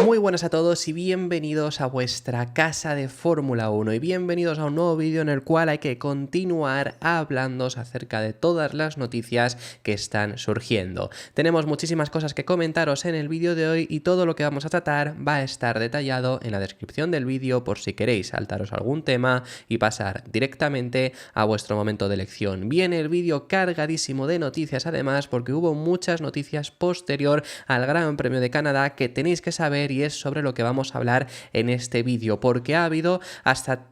Muy buenas a todos y bienvenidos a vuestra casa de Fórmula 1 y bienvenidos a un nuevo vídeo en el cual hay que continuar hablando acerca de todas las noticias que están surgiendo. Tenemos muchísimas cosas que comentaros en el vídeo de hoy y todo lo que vamos a tratar va a estar detallado en la descripción del vídeo por si queréis saltaros algún tema y pasar directamente a vuestro momento de elección. Viene el vídeo cargadísimo de noticias además porque hubo muchas noticias posterior al Gran Premio de Canadá que tenéis que saber y es sobre lo que vamos a hablar en este vídeo, porque ha habido hasta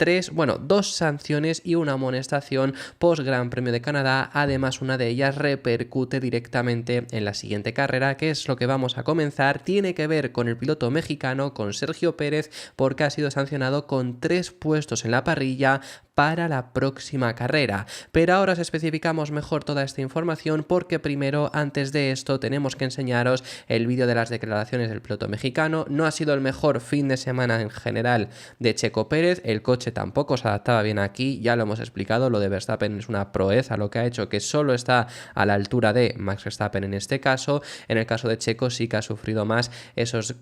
dos sanciones y una amonestación post Gran Premio de Canadá. Además, una de ellas repercute directamente en la siguiente carrera, que es lo que vamos a comenzar. Tiene que ver con el piloto mexicano, con Sergio Pérez, porque ha sido sancionado con 3 puestos en la parrilla para la próxima carrera. Pero ahora os especificamos mejor toda esta información porque primero, antes de esto, tenemos que enseñaros el vídeo de las declaraciones del piloto mexicano. No ha sido el mejor fin de semana en general de Checo Pérez, el coche tampoco se adaptaba bien aquí, ya lo hemos explicado, lo de Verstappen es una proeza lo que ha hecho, que solo está a la altura de Max Verstappen en este caso. En el caso de Checo sí que ha sufrido más esas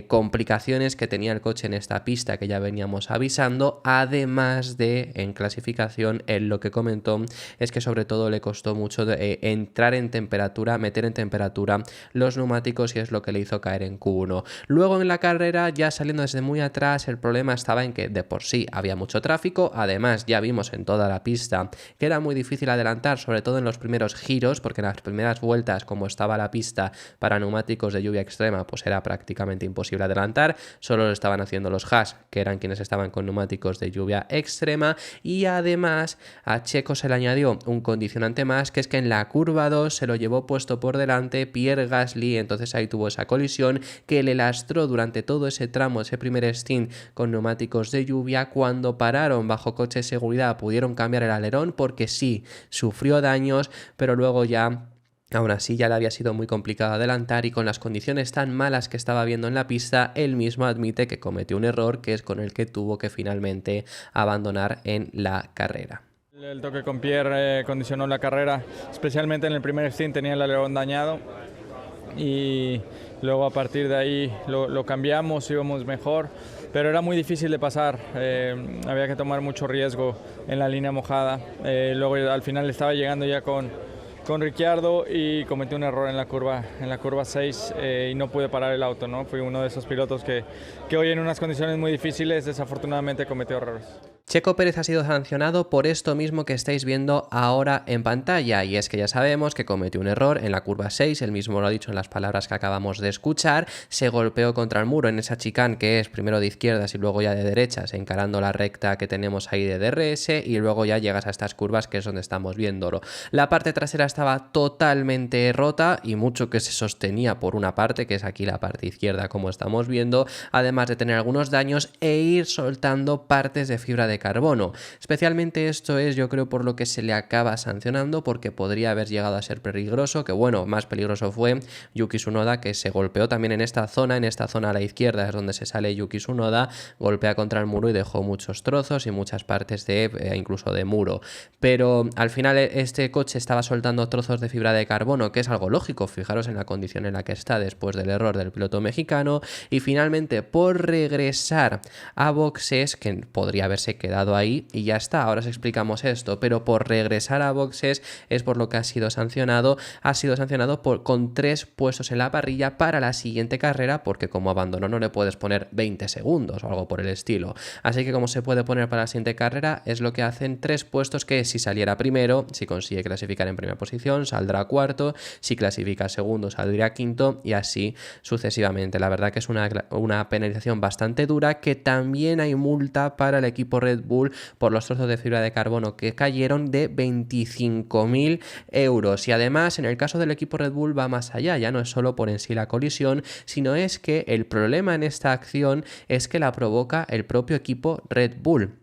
complicaciones que tenía el coche en esta pista que ya veníamos avisando, además de en clasificación él lo que comentó es que sobre todo le costó mucho entrar en temperatura, meter en temperatura los neumáticos y es lo que le hizo caer en Q1. Luego en la carrera, ya saliendo desde muy atrás, el problema estaba en que de por sí había mucho tráfico, además ya vimos en toda la pista que era muy difícil adelantar, sobre todo en los primeros giros, porque en las primeras vueltas, como estaba la pista para neumáticos de lluvia extrema, pues era prácticamente imposible adelantar, solo lo estaban haciendo los Haas, que eran quienes estaban con neumáticos de lluvia extrema. Y además a Checo se le añadió un condicionante más, que es que en la curva 2 se lo llevó puesto por delante Pierre Gasly, entonces ahí tuvo esa colisión que le lastró durante todo ese tramo, ese primer stint con neumáticos de lluvia. Cuando pararon bajo coche de seguridad pudieron cambiar el alerón porque sí, sufrió daños, pero luego ya aún así ya le había sido muy complicado adelantar y con las condiciones tan malas que estaba viendo en la pista, él mismo admite que cometió un error que es con el que tuvo que finalmente abandonar en la carrera. El toque con Pierre condicionó la carrera, especialmente en el primer stint tenía el alerón dañado y luego a partir de ahí lo cambiamos, íbamos mejor, pero era muy difícil de pasar, había que tomar mucho riesgo en la línea mojada, luego al final estaba llegando ya con Ricciardo y cometí un error en la curva 6 y no pude parar el auto, ¿no? Fui uno de esos pilotos que hoy en unas condiciones muy difíciles desafortunadamente cometió errores. Checo Pérez ha sido sancionado por esto mismo que estáis viendo ahora en pantalla, y es que ya sabemos que cometió un error en la curva 6, él mismo lo ha dicho en las palabras que acabamos de escuchar, se golpeó contra el muro en esa chicane que es primero de izquierdas y luego ya de derechas, encarando la recta que tenemos ahí de DRS, y luego ya llegas a estas curvas que es donde estamos viéndolo. La parte trasera estaba totalmente rota y mucho que se sostenía por una parte, que es aquí la parte izquierda como estamos viendo, además de tener algunos daños e ir soltando partes de fibra de carbono. Especialmente esto es, yo creo, por lo que se le acaba sancionando, porque podría haber llegado a ser peligroso, que bueno, más peligroso fue Yuki Tsunoda, que se golpeó también en esta zona a la izquierda es donde se sale Yuki Tsunoda, golpea contra el muro y dejó muchos trozos y muchas partes de incluso de muro, pero al final este coche estaba soltando trozos de fibra de carbono, que es algo lógico, fijaros en la condición en la que está después del error del piloto mexicano, y finalmente por regresar a boxes, que podría haberse quedado ahí y ya está, ahora os explicamos esto, pero por regresar a boxes es por lo que ha sido sancionado con 3 puestos en la parrilla para la siguiente carrera, porque como abandonó no le puedes poner 20 segundos o algo por el estilo, así que como se puede poner para la siguiente carrera es lo que hacen 3 puestos que si saliera primero, si consigue clasificar en primera posición, saldrá cuarto, si clasifica segundo saldría quinto y así sucesivamente. La verdad que es una penalización bastante dura, que también hay multa para el equipo Red Bull por los trozos de fibra de carbono que cayeron de 25.000 euros. Y además en el caso del equipo Red Bull va más allá, ya no es solo por en sí la colisión, sino es que el problema en esta acción es que la provoca el propio equipo Red Bull.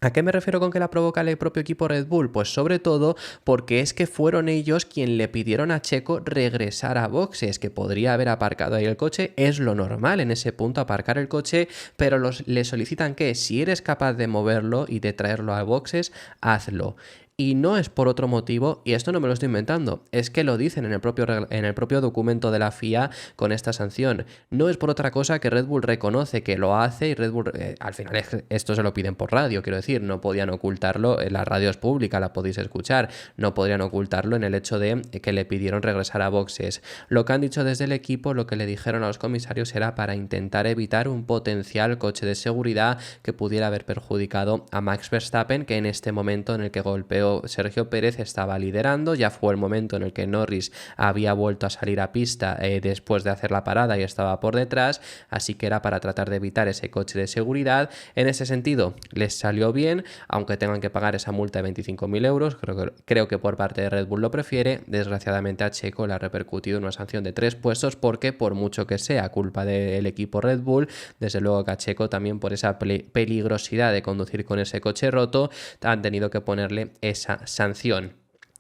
¿A qué me refiero con que la provoca el propio equipo Red Bull? Pues sobre todo porque es que fueron ellos quien le pidieron a Checo regresar a boxes, que podría haber aparcado ahí el coche, es lo normal en ese punto aparcar el coche, pero le solicitan que si eres capaz de moverlo y de traerlo a boxes, hazlo. Y no es por otro motivo, y esto no me lo estoy inventando, es que lo dicen en el propio documento de la FIA con esta sanción. No es por otra cosa que Red Bull reconoce que lo hace y Red Bull, al final esto se lo piden por radio, quiero decir, no podían ocultarlo, la radio es pública, la podéis escuchar, no podrían ocultarlo en el hecho de que le pidieron regresar a boxes. Lo que han dicho desde el equipo, lo que le dijeron a los comisarios era para intentar evitar un potencial coche de seguridad que pudiera haber perjudicado a Max Verstappen, que en este momento en el que golpeó Sergio Pérez estaba liderando. Ya fue el momento en el que Norris había vuelto a salir a pista después de hacer la parada y estaba por detrás, así que era para tratar de evitar ese coche de seguridad. En ese sentido les salió bien, aunque tengan que pagar esa multa de 25.000 euros, creo que por parte de Red Bull lo prefiere. Desgraciadamente a Checo le ha repercutido una sanción de 3 puestos, porque por mucho que sea culpa del equipo Red Bull, desde luego que a Checo también por esa peligrosidad de conducir con ese coche roto han tenido que ponerle esa sanción.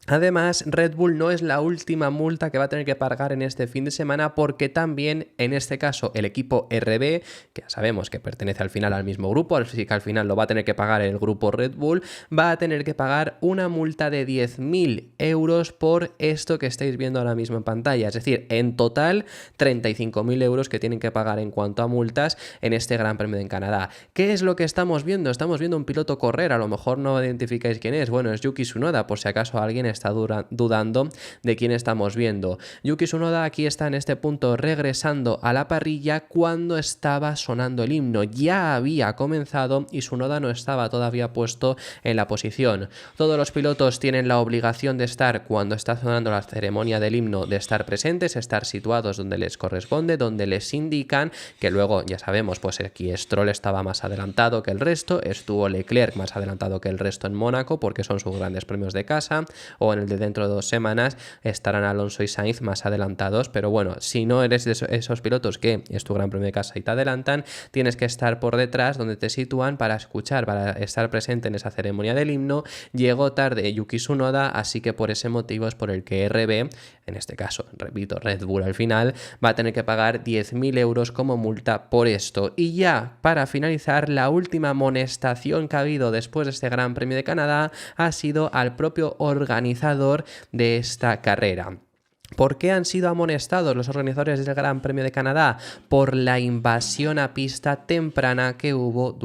Además, Red Bull no es la última multa que va a tener que pagar en este fin de semana, porque también, en este caso, el equipo RB, que ya sabemos que pertenece al final al mismo grupo, así que al final lo va a tener que pagar el grupo Red Bull, va a tener que pagar una multa de 10.000 euros por esto que estáis viendo ahora mismo en pantalla. Es decir, en total 35.000 euros que tienen que pagar en cuanto a multas en este Gran Premio de Canadá. ¿Qué es lo que estamos viendo? Estamos viendo un piloto correr, a lo mejor no identificáis quién es. Bueno, es Yuki Tsunoda, por si acaso alguien está dudando de quién estamos viendo. Yuki Tsunoda aquí está en este punto regresando a la parrilla cuando estaba sonando el himno. Ya había comenzado y Tsunoda no estaba todavía puesto en la posición. Todos los pilotos tienen la obligación de estar, cuando está sonando la ceremonia del himno, de estar presentes, estar situados donde les corresponde, donde les indican, que luego ya sabemos, pues aquí Stroll estaba más adelantado que el resto, estuvo Leclerc más adelantado que el resto en Mónaco porque son sus grandes premios de casa, o en el de dentro de 2 semanas estarán Alonso y Sainz más adelantados. Pero bueno, si no eres de esos pilotos que es tu gran premio de casa y te adelantan, tienes que estar por detrás donde te sitúan para escuchar, para estar presente en esa ceremonia del himno. Llegó tarde Yuki Tsunoda, así que por ese motivo es por el que RB, en este caso, repito, Red Bull al final, va a tener que pagar 10.000 euros como multa por esto. Y ya, para finalizar, la última amonestación que ha habido después de este Gran Premio de Canadá ha sido al propio organizador de esta carrera. ¿Por qué han sido amonestados los organizadores del Gran Premio de Canadá? Por la invasión a pista temprana que hubo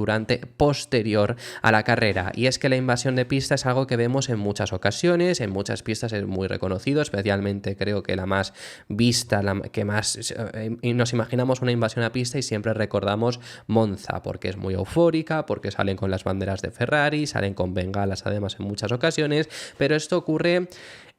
posterior a la carrera. Y es que la invasión de pista es algo que vemos en muchas ocasiones, en muchas pistas es muy reconocido, especialmente creo que la más vista, la que más nos imaginamos una invasión a pista y siempre recordamos Monza, porque es muy eufórica, porque salen con las banderas de Ferrari, salen con bengalas además en muchas ocasiones, pero esto ocurre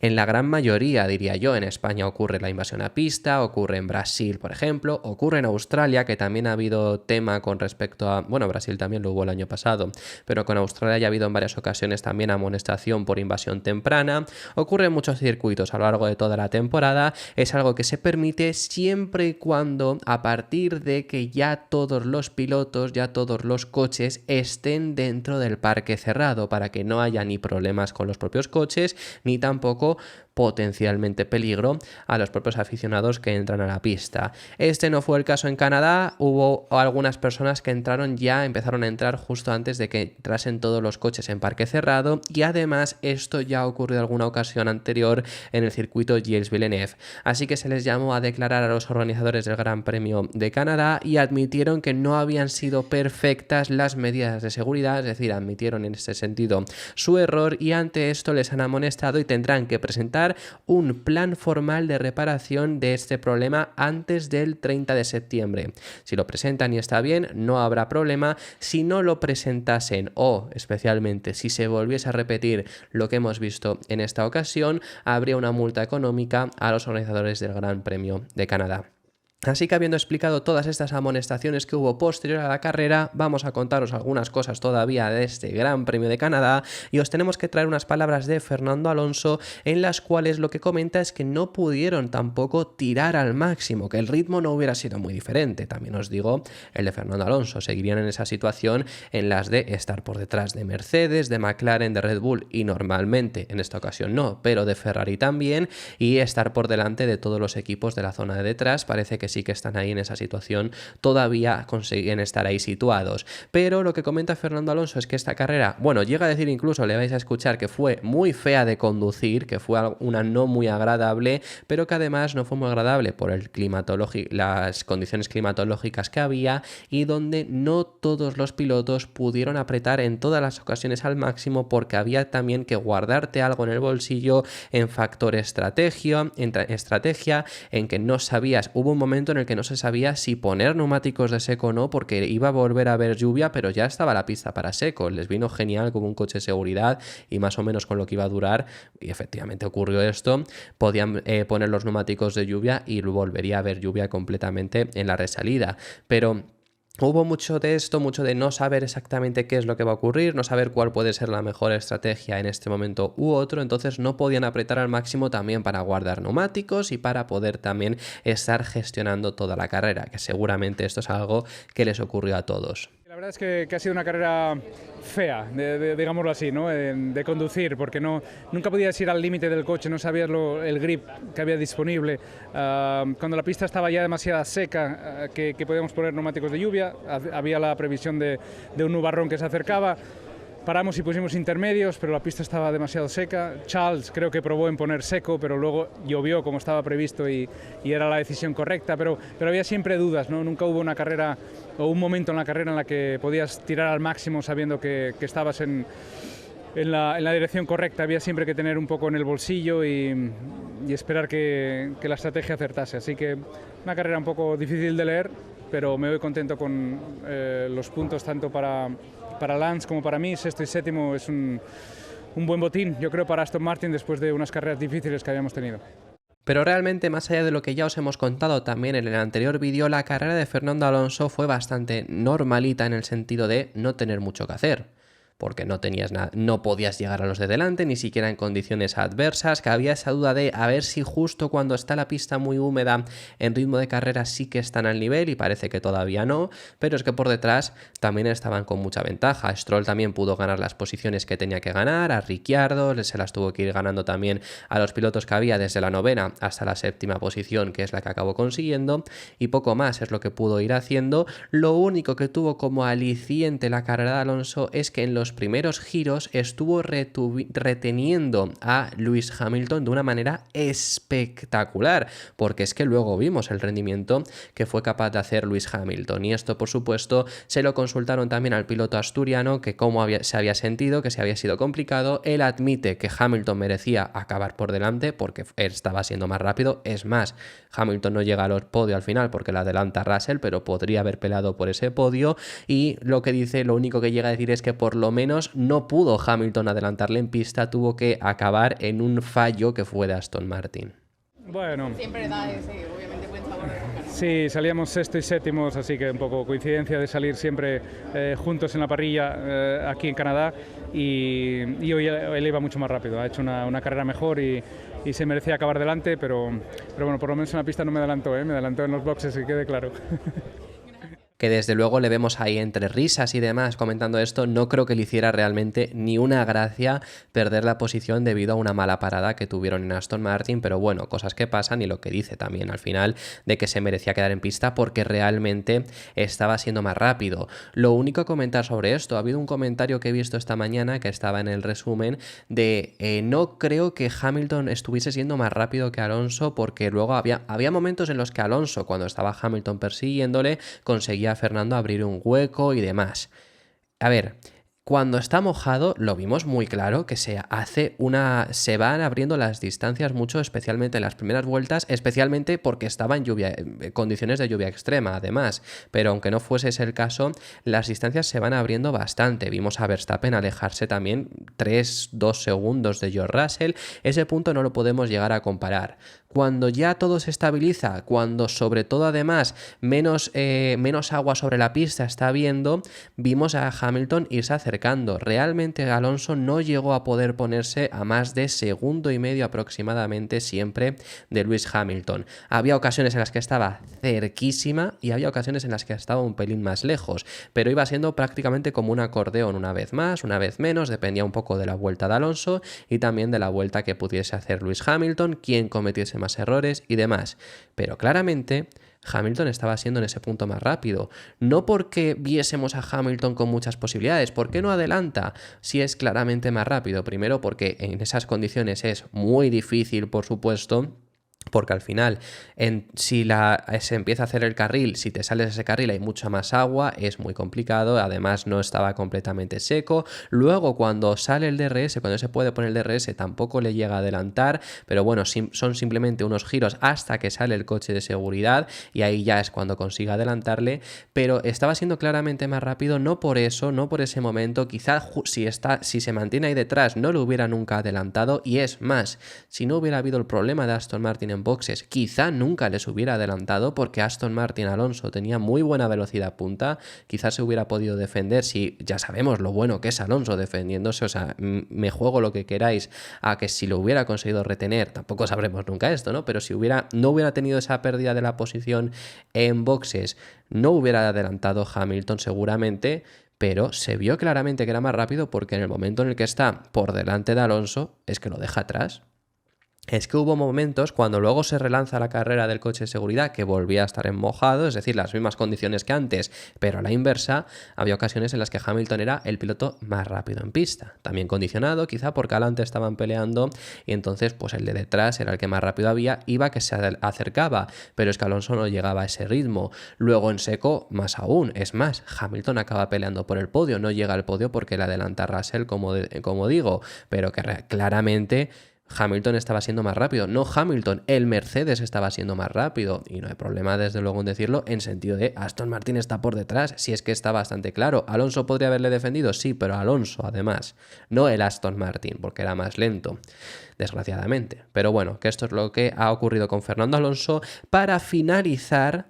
en la gran mayoría, diría yo. En España ocurre la invasión a pista, ocurre en Brasil, por ejemplo, ocurre en Australia, que también ha habido tema con respecto a... Bueno, Brasil también lo hubo el año pasado, pero con Australia ya ha habido en varias ocasiones también amonestación por invasión temprana. Ocurre en muchos circuitos a lo largo de toda la temporada. Es algo que se permite siempre y cuando, a partir de que ya todos los pilotos, ya todos los coches estén dentro del parque cerrado, para que no haya ni problemas con los propios coches, ni tampoco potencialmente peligro a los propios aficionados que entran a la pista. Este no fue el caso en Canadá. Hubo algunas personas que empezaron a entrar justo antes de que entrasen todos los coches en parque cerrado, y además esto ya ocurrió en alguna ocasión anterior en el circuito Gilles Villeneuve. Así que se les llamó a declarar a los organizadores del Gran Premio de Canadá y admitieron que no habían sido perfectas las medidas de seguridad, es decir, admitieron en este sentido su error, y ante esto les han amonestado y tendrán que presentar un plan formal de reparación de este problema antes del 30 de septiembre. Si lo presentan y está bien, no habrá problema. Si no lo presentasen, o especialmente si se volviese a repetir lo que hemos visto en esta ocasión, habría una multa económica a los organizadores del Gran Premio de Canadá. Así que, habiendo explicado todas estas amonestaciones que hubo posterior a la carrera, vamos a contaros algunas cosas todavía de este Gran Premio de Canadá, y os tenemos que traer unas palabras de Fernando Alonso en las cuales lo que comenta es que no pudieron tampoco tirar al máximo, que el ritmo no hubiera sido muy diferente. También os digo el de Fernando Alonso, seguirían en esa situación en las de estar por detrás de Mercedes, de McLaren, de Red Bull, y normalmente, en esta ocasión no, pero de Ferrari también, y estar por delante de todos los equipos de la zona de detrás. Parece que sí que están ahí en esa situación todavía consiguen estar ahí situados. Pero lo que comenta Fernando Alonso es que esta carrera, bueno, llega a decir incluso, le vais a escuchar, que fue muy fea de conducir, que fue una no muy agradable, pero que además no fue muy agradable por las condiciones climatológicas que había y donde no todos los pilotos pudieron apretar en todas las ocasiones al máximo, porque había también que guardarte algo en el bolsillo en factor estrategia, en que no sabías, hubo un momento en el que no se sabía si poner neumáticos de seco o no, porque iba a volver a haber lluvia, pero ya estaba la pista para seco. Les vino genial como un coche de seguridad y más o menos con lo que iba a durar, y efectivamente ocurrió esto. Podían poner los neumáticos de lluvia y volvería a haber lluvia completamente en la resalida, pero hubo mucho de esto, mucho de no saber exactamente qué es lo que va a ocurrir, no saber cuál puede ser la mejor estrategia en este momento u otro, entonces no podían apretar al máximo también para guardar neumáticos y para poder también estar gestionando toda la carrera, que seguramente esto es algo que les ocurrió a todos. La verdad es que ha sido una carrera fea, digámoslo así, ¿no? De conducir, porque nunca podías ir al límite del coche, no sabías el grip que había disponible. Cuando la pista estaba ya demasiado seca, que podíamos poner neumáticos de lluvia, había la previsión de un nubarrón que se acercaba. Paramos y pusimos intermedios, pero la pista estaba demasiado seca. Charles creo que probó en poner seco, pero luego llovió como estaba previsto y era la decisión correcta, pero había siempre dudas, ¿no? Nunca hubo una carrera o un momento en la carrera en la que podías tirar al máximo sabiendo que estabas en la dirección correcta. Había siempre que tener un poco en el bolsillo y esperar que la estrategia acertase. Así que una carrera un poco difícil de leer, pero me voy contento con los puntos tanto para Lance como para mí. Sexto y séptimo es un buen botín, yo creo, para Aston Martin después de unas carreras difíciles que habíamos tenido. Pero realmente, más allá de lo que ya os hemos contado también en el anterior vídeo, la carrera de Fernando Alonso fue bastante normalita en el sentido de no tener mucho que hacer, porque no tenías nada, no podías llegar a los de delante, ni siquiera en condiciones adversas, que había esa duda de a ver si justo cuando está la pista muy húmeda en ritmo de carrera sí que están al nivel, y parece que todavía no, pero es que por detrás también estaban con mucha ventaja. Stroll también pudo ganar las posiciones que tenía que ganar, a Ricciardo se las tuvo que ir ganando también a los pilotos que había desde la 9ª hasta la 7ª posición, que es la que acabó consiguiendo, y poco más es lo que pudo ir haciendo. Lo único que tuvo como aliciente la carrera de Alonso es que en los primeros giros estuvo reteniendo a Lewis Hamilton de una manera espectacular, porque es que luego vimos el rendimiento que fue capaz de hacer Lewis Hamilton, y esto por supuesto se lo consultaron también al piloto asturiano, que cómo se había sentido, que se había sido complicado. Él admite que Hamilton merecía acabar por delante porque él estaba siendo más rápido, es más, Hamilton no llega al podio al final porque la adelanta Russell, pero podría haber peleado por ese podio, y lo único que llega a decir es que por lo menos no pudo Hamilton adelantarle en pista, tuvo que acabar en un fallo que fue de Aston Martin. Bueno, siempre da ese, obviamente, buen sabor de boca, ¿no? Sí, salíamos sexto y séptimos, así que un poco coincidencia de salir siempre juntos en la parrilla aquí en Canadá, y hoy él iba mucho más rápido, ha hecho una carrera mejor y se merecía acabar delante, pero bueno, por lo menos en la pista no me adelantó, me adelantó en los boxes, que quede claro. Que desde luego le vemos ahí entre risas y demás comentando esto. No creo que le hiciera realmente ni una gracia perder la posición debido a una mala parada que tuvieron en Aston Martin, pero bueno, cosas que pasan, y lo que dice también al final de que se merecía quedar en pista porque realmente estaba siendo más rápido. Lo único a comentar sobre esto, ha habido un comentario que he visto esta mañana que estaba en el resumen de no creo que Hamilton estuviese siendo más rápido que Alonso, porque luego había momentos en los que Alonso, cuando estaba Hamilton persiguiéndole, conseguía a Fernando abrir un hueco y demás. A ver, cuando está mojado lo vimos muy claro que se van abriendo las distancias mucho, especialmente en las primeras vueltas, especialmente porque estaba en condiciones de lluvia extrema además, pero aunque no fuese ese el caso, las distancias se van abriendo bastante. Vimos a Verstappen alejarse también 3-2 segundos de George Russell. Ese punto no lo podemos llegar a comparar. Cuando ya todo se estabiliza, cuando sobre todo además menos agua sobre la pista está habiendo, vimos a Hamilton irse acercando. Realmente Alonso no llegó a poder ponerse a más de 1,5 segundos aproximadamente siempre de Lewis Hamilton. Había ocasiones en las que estaba cerquísima y había ocasiones en las que estaba un pelín más lejos, pero iba siendo prácticamente como un acordeón, una vez más, una vez menos, dependía un poco de la vuelta de Alonso y también de la vuelta que pudiese hacer Lewis Hamilton, quien cometiese más errores y demás. Pero claramente Hamilton estaba siendo en ese punto más rápido. No porque viésemos a Hamilton con muchas posibilidades. ¿Por qué no adelanta si es claramente más rápido? Primero porque en esas condiciones es muy difícil, por supuesto, porque al final, si se empieza a hacer el carril, si te sales de ese carril hay mucha más agua, es muy complicado, además no estaba completamente seco. Luego cuando sale el DRS, cuando se puede poner el DRS, tampoco le llega a adelantar, pero bueno, son simplemente unos giros hasta que sale el coche de seguridad y ahí ya es cuando consigue adelantarle, pero estaba siendo claramente más rápido, no por eso, no por ese momento, quizás si se mantiene ahí detrás no lo hubiera nunca adelantado, y es más, si no hubiera habido el problema de Aston Martin en boxes, quizá nunca les hubiera adelantado, porque Aston Martin Alonso tenía muy buena velocidad punta, quizás se hubiera podido defender, si ya sabemos lo bueno que es Alonso defendiéndose, o sea, me juego lo que queráis a que si lo hubiera conseguido retener, tampoco sabremos nunca esto, ¿no? Pero si no hubiera tenido esa pérdida de la posición en boxes, no hubiera adelantado Hamilton seguramente, pero se vio claramente que era más rápido porque en el momento en el que está por delante de Alonso es que lo deja atrás. Es que hubo momentos cuando luego se relanza la carrera del coche de seguridad que volvía a estar en mojado, es decir, las mismas condiciones que antes, pero a la inversa, había ocasiones en las que Hamilton era el piloto más rápido en pista. También condicionado, quizá porque adelante estaban peleando y entonces pues el de detrás era el que más rápido iba, que se acercaba, pero es que Alonso no llegaba a ese ritmo. Luego en seco, más aún, es más, Hamilton acaba peleando por el podio, no llega al podio porque le adelanta Russell, como digo, pero que claramente Hamilton estaba siendo más rápido, no Hamilton, el Mercedes estaba siendo más rápido, y no hay problema desde luego en decirlo en sentido de Aston Martin está por detrás, si es que está bastante claro. Alonso podría haberle defendido, sí, pero Alonso además, no el Aston Martin, porque era más lento, desgraciadamente. Pero bueno, que esto es lo que ha ocurrido con Fernando Alonso. Para finalizar,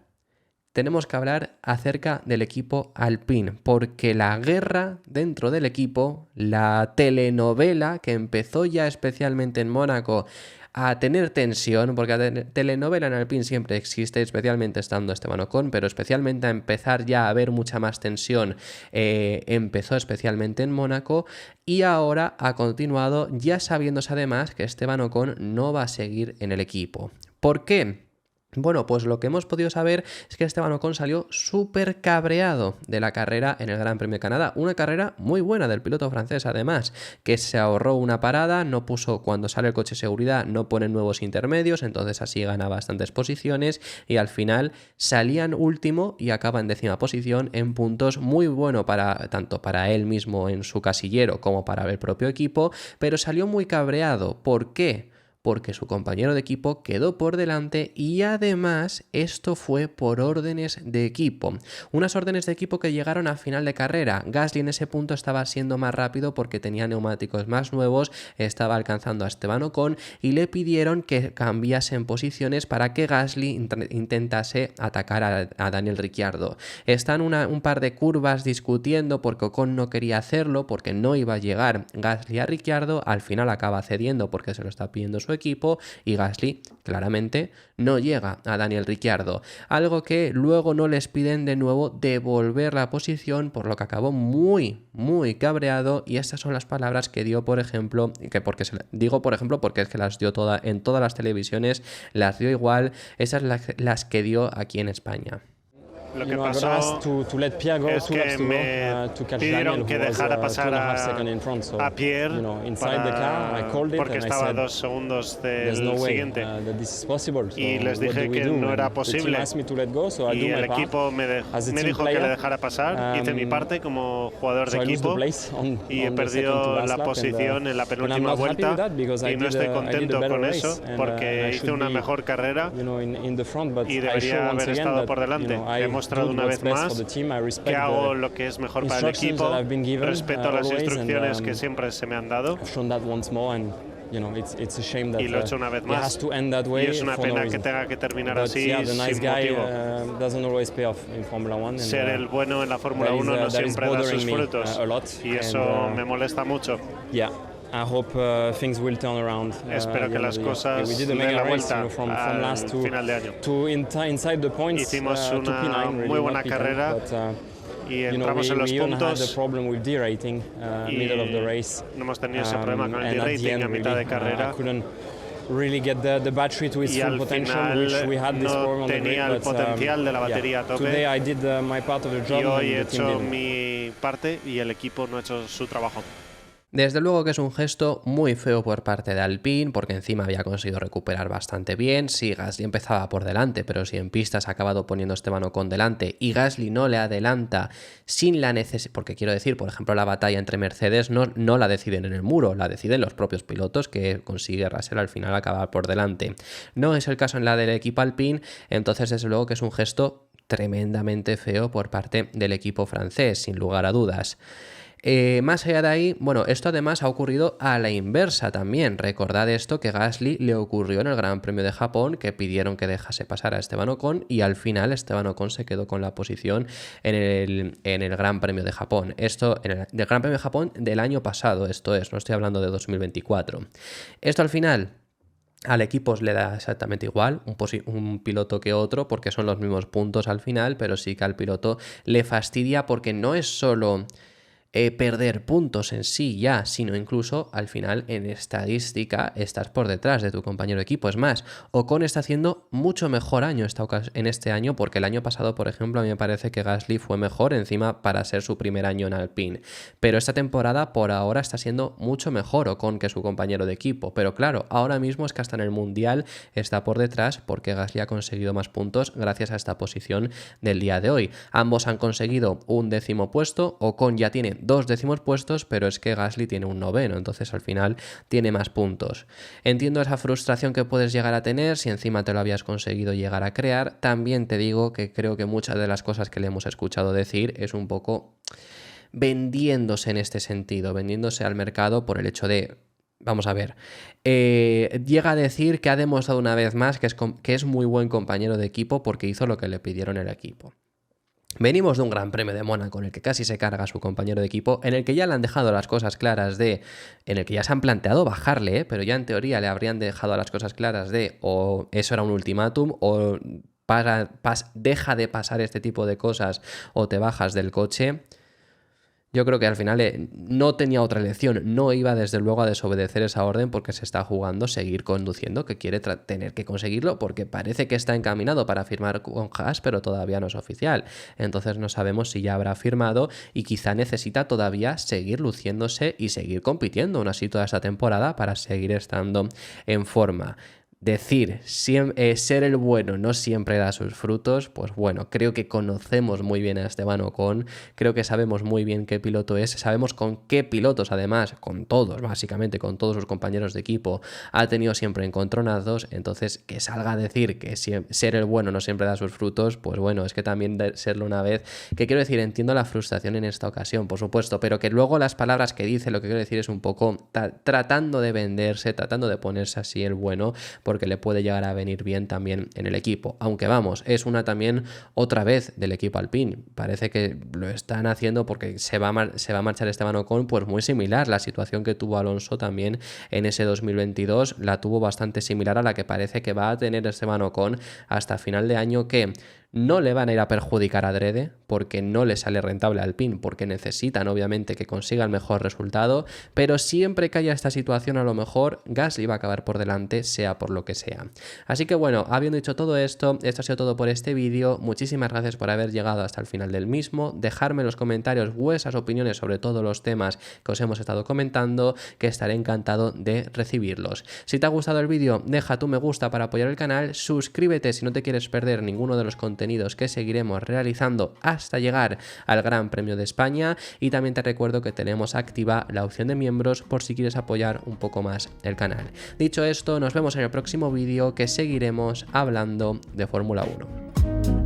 tenemos que hablar acerca del equipo Alpine, porque la guerra dentro del equipo, la telenovela que empezó ya especialmente en Mónaco a tener tensión, porque la telenovela en Alpine siempre existe, especialmente estando Esteban Ocon, pero especialmente a empezar ya a haber mucha más tensión, empezó especialmente en Mónaco y ahora ha continuado, ya sabiéndose además que Esteban Ocon no va a seguir en el equipo. ¿Por qué? Bueno, pues lo que hemos podido saber es que Esteban Ocon salió súper cabreado de la carrera en el Gran Premio de Canadá. Una carrera muy buena del piloto francés, además, que se ahorró una parada, no puso, cuando sale el coche de seguridad, no pone nuevos intermedios, entonces así gana bastantes posiciones y al final salían último y acaba en 10ª posición en puntos, muy bueno tanto para él mismo en su casillero como para el propio equipo, pero salió muy cabreado. ¿Por qué? Porque su compañero de equipo quedó por delante y además esto fue por órdenes de equipo. Unas órdenes de equipo que llegaron a final de carrera. Gasly en ese punto estaba siendo más rápido porque tenía neumáticos más nuevos, estaba alcanzando a Esteban Ocon y le pidieron que cambiasen posiciones para que Gasly intentase atacar a Daniel Ricciardo. Están un par de curvas discutiendo porque Ocon no quería hacerlo, porque no iba a llegar Gasly a Ricciardo, al final acaba cediendo porque se lo está pidiendo su equipo y Gasly claramente no llega a Daniel Ricciardo, algo que luego no les piden de nuevo devolver la posición, por lo que acabó muy cabreado, y estas son las palabras que dio, por ejemplo, porque es que las dio en todas las televisiones, las dio igual, esas las que dio aquí en España. Lo que pasó es que me pidieron que dejara pasar a Pierre porque estaba a 2 segundos del siguiente y les dije que no era posible y el equipo me dijo que le dejara pasar. Hice mi parte como jugador de equipo y he perdido la posición en la penúltima vuelta y no estoy contento con eso porque hice una mejor carrera y debería haber estado por delante. He mostrado una vez más que hago lo que es mejor para el equipo, respeto las instrucciones que siempre se me han dado y lo he hecho una vez más y es una pena que tenga que terminar así sin motivo. Ser el bueno en la Fórmula 1 no siempre da sus frutos y eso me molesta mucho. I hope things will turn around. Espero que las cosas den la vuelta al final de año. Hicimos una muy buena carrera y entramos en los puntos y no hemos tenido ese problema con el D-rating a mitad de carrera really get the battery to its full potential, which we had this problem on the grid, el potencial de la batería a tope. Today I did my part of the job. Y hoy he hecho mi parte y el equipo no ha hecho su trabajo. Desde luego que es un gesto muy feo por parte de Alpine, porque encima había conseguido recuperar bastante bien. Sí, Gasly empezaba por delante, pero si en pistas ha acabado poniendo Esteban Ocon delante y Gasly no le adelanta sin la necesidad, porque quiero decir, por ejemplo, la batalla entre Mercedes no la deciden en el muro, la deciden los propios pilotos, que consigue Russell al final acabar por delante. No es el caso en la del equipo Alpine, entonces desde luego que es un gesto tremendamente feo por parte del equipo francés, sin lugar a dudas. Más allá de ahí, bueno, esto además ha ocurrido a la inversa también. Recordad esto que Gasly le ocurrió en el Gran Premio de Japón, que pidieron que dejase pasar a Esteban Ocon y al final Esteban Ocon se quedó con la posición en el Gran Premio de Japón. Esto en el Gran Premio de Japón del año pasado, esto es, no estoy hablando de 2024. Esto al final al equipo le da exactamente igual, un piloto que otro, porque son los mismos puntos al final, pero sí que al piloto le fastidia porque no es solo perder puntos en sí ya, sino incluso al final en estadística estás por detrás de tu compañero de equipo. Es más, Ocon está haciendo mucho mejor año en este año, porque el año pasado, por ejemplo, a mí me parece que Gasly fue mejor encima para ser su primer año en Alpine, pero esta temporada por ahora está siendo mucho mejor Ocon que su compañero de equipo, pero claro, ahora mismo es que hasta en el Mundial está por detrás porque Gasly ha conseguido más puntos gracias a esta posición del día de hoy. Ambos han conseguido un 10º puesto, Ocon ya tiene 2 décimos puestos, pero es que Gasly tiene un 9º, entonces al final tiene más puntos. Entiendo esa frustración que puedes llegar a tener si encima te lo habías conseguido llegar a crear. También te digo que creo que muchas de las cosas que le hemos escuchado decir es un poco vendiéndose en este sentido, vendiéndose al mercado por el hecho de... Vamos a ver, llega a decir que ha demostrado una vez más que es muy buen compañero de equipo porque hizo lo que le pidieron el equipo. Venimos de un Gran Premio de Mónaco en el que casi se carga a su compañero de equipo, en el que ya le han dejado las cosas claras en el que ya se han planteado bajarle, pero ya en teoría le habrían dejado las cosas claras de o eso era un ultimátum o deja de pasar este tipo de cosas o te bajas del coche. Yo creo que al final no tenía otra elección, no iba desde luego a desobedecer esa orden porque se está jugando seguir conduciendo, que quiere tener que conseguirlo porque parece que está encaminado para firmar con Haas, pero todavía no es oficial. Entonces no sabemos si ya habrá firmado y quizá necesita todavía seguir luciéndose y seguir compitiendo aún así toda esta temporada para seguir estando en forma. Decir ser el bueno no siempre da sus frutos, pues bueno, creo que conocemos muy bien a Esteban Ocon, creo que sabemos muy bien qué piloto es, sabemos con qué pilotos además, con todos, básicamente con todos sus compañeros de equipo, ha tenido siempre encontronazos, entonces que salga a decir que ser el bueno no siempre da sus frutos, pues bueno, es que también de serlo una vez, que quiero decir, entiendo la frustración en esta ocasión, por supuesto, pero que luego las palabras que dice, lo que quiero decir es un poco tratando de venderse, tratando de ponerse así el bueno, porque le puede llegar a venir bien también en el equipo. Aunque vamos, es una también otra vez del equipo Alpine. Parece que lo están haciendo porque se va a marchar Esteban Ocon, pues muy similar. La situación que tuvo Alonso también en ese 2022 la tuvo bastante similar a la que parece que va a tener Esteban Ocon hasta final de año, que no le van a ir a perjudicar adrede porque no le sale rentable a Alpine, porque necesitan obviamente que consiga el mejor resultado, pero siempre que haya esta situación a lo mejor Gasly va a acabar por delante, sea por lo que sea. Así que bueno, habiendo dicho todo esto ha sido todo por este vídeo. Muchísimas gracias por haber llegado hasta el final del mismo. Dejadme en los comentarios vuestras opiniones sobre todos los temas que os hemos estado comentando, que estaré encantado de recibirlos. Si te ha gustado el vídeo, deja tu me gusta para apoyar el canal, suscríbete si no te quieres perder ninguno de los contenidos que seguiremos realizando hasta llegar al Gran Premio de España, y también te recuerdo que tenemos activa la opción de miembros por si quieres apoyar un poco más el canal. Dicho esto, nos vemos en el próximo vídeo, que seguiremos hablando de Fórmula 1.